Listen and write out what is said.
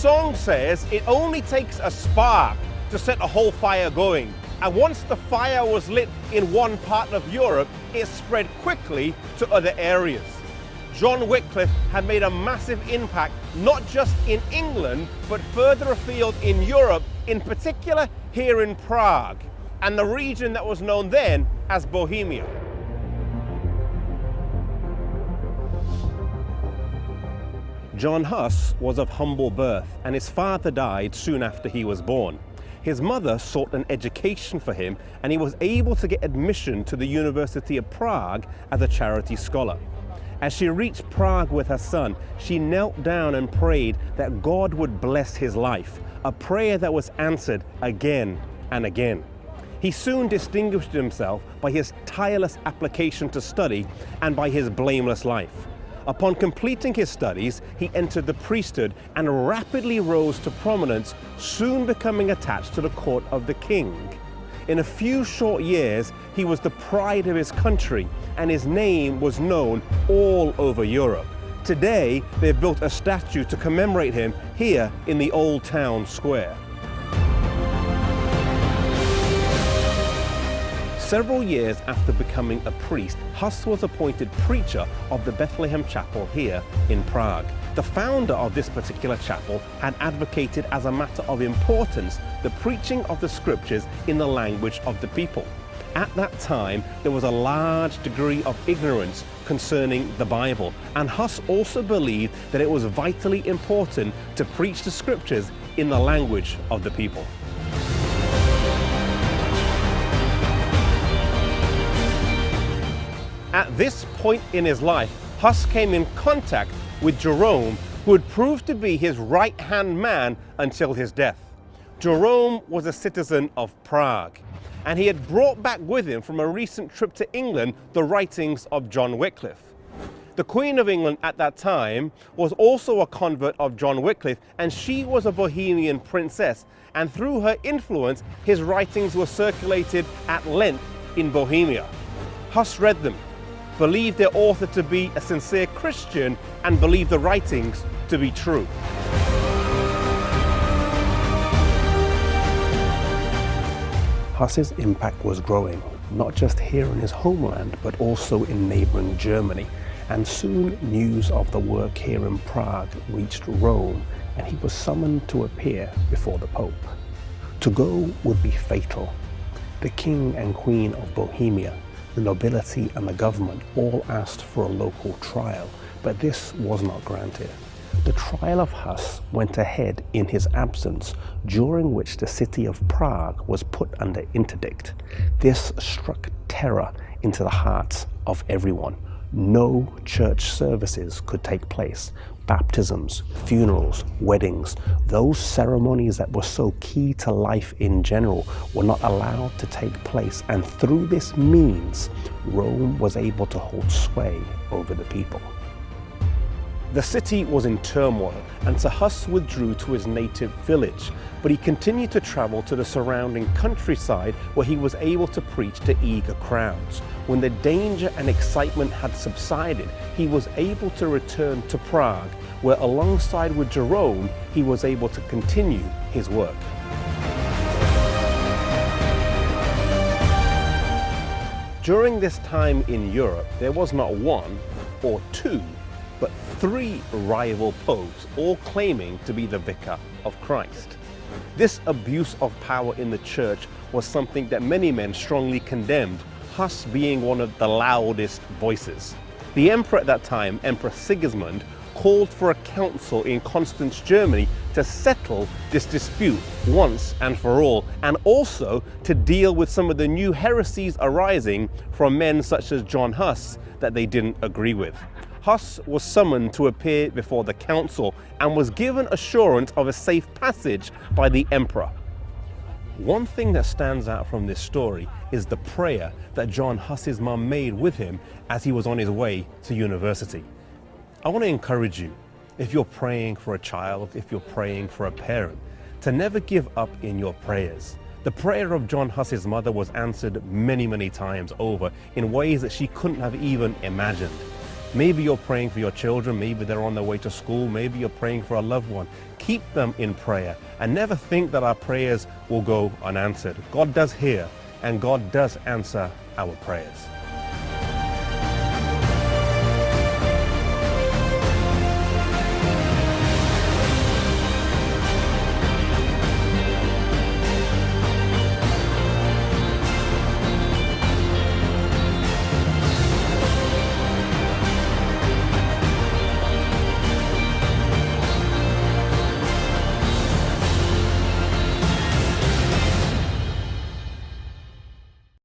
song says it only takes a spark to set a whole fire going. And once the fire was lit in one part of Europe, it spread quickly to other areas. John Wycliffe had made a massive impact, not just in England, but further afield in Europe, in particular here in Prague, and the region that was known then as Bohemia. John Huss was of humble birth, and his father died soon after he was born. His mother sought an education for him, and he was able to get admission to the University of Prague as a charity scholar. As she reached Prague with her son, she knelt down and prayed that God would bless his life, a prayer that was answered again and again. He soon distinguished himself by his tireless application to study and by his blameless life. Upon completing his studies, he entered the priesthood and rapidly rose to prominence, soon becoming attached to the court of the king. In a few short years, he was the pride of his country, and his name was known all over Europe. Today, they've built a statue to commemorate him here in the Old Town Square. Several years after becoming a priest, Huss was appointed preacher of the Bethlehem Chapel here in Prague. The founder of this particular chapel had advocated as a matter of importance the preaching of the scriptures in the language of the people. At that time, there was a large degree of ignorance concerning the Bible, and Huss also believed that it was vitally important to preach the scriptures in the language of the people. At this point in his life, Huss came in contact with Jerome, who would prove to be his right-hand man until his death. Jerome was a citizen of Prague, and he had brought back with him from a recent trip to England the writings of John Wycliffe. The Queen of England at that time was also a convert of John Wycliffe, and she was a Bohemian princess, and through her influence, his writings were circulated at length in Bohemia. Huss read them, believed their author to be a sincere Christian, and believed the writings to be true. Huss's impact was growing, not just here in his homeland, but also in neighboring Germany. And soon news of the work here in Prague reached Rome, and he was summoned to appear before the Pope. To go would be fatal. The King and Queen of Bohemia, the nobility and the government all asked for a local trial, but this was not granted. The trial of Huss went ahead in his absence, during which the city of Prague was put under interdict. This struck terror into the hearts of everyone. No church services could take place. Baptisms, funerals, weddings, those ceremonies that were so key to life in general were not allowed to take place, and through this means, Rome was able to hold sway over the people. The city was in turmoil, and so Huss withdrew to his native village, but he continued to travel to the surrounding countryside where he was able to preach to eager crowds. When the danger and excitement had subsided, he was able to return to Prague, where alongside with Jerome, he was able to continue his work. During this time in Europe, there was not one or two, but three rival popes, all claiming to be the vicar of Christ. This abuse of power in the church was something that many men strongly condemned, Huss being one of the loudest voices. The emperor at that time, Emperor Sigismund, called for a council in Constance, Germany, to settle this dispute once and for all, and also to deal with some of the new heresies arising from men such as John Huss that they didn't agree with. Huss was summoned to appear before the council and was given assurance of a safe passage by the emperor. One thing that stands out from this story is the prayer that John Huss's mum made with him as he was on his way to university. I want to encourage you, if you're praying for a child, if you're praying for a parent, to never give up in your prayers. The prayer of John Huss's mother was answered many, many times over in ways that she couldn't have even imagined. Maybe you're praying for your children, maybe they're on their way to school, maybe you're praying for a loved one. Keep them in prayer and never think that our prayers will go unanswered. God does hear and God does answer our prayers.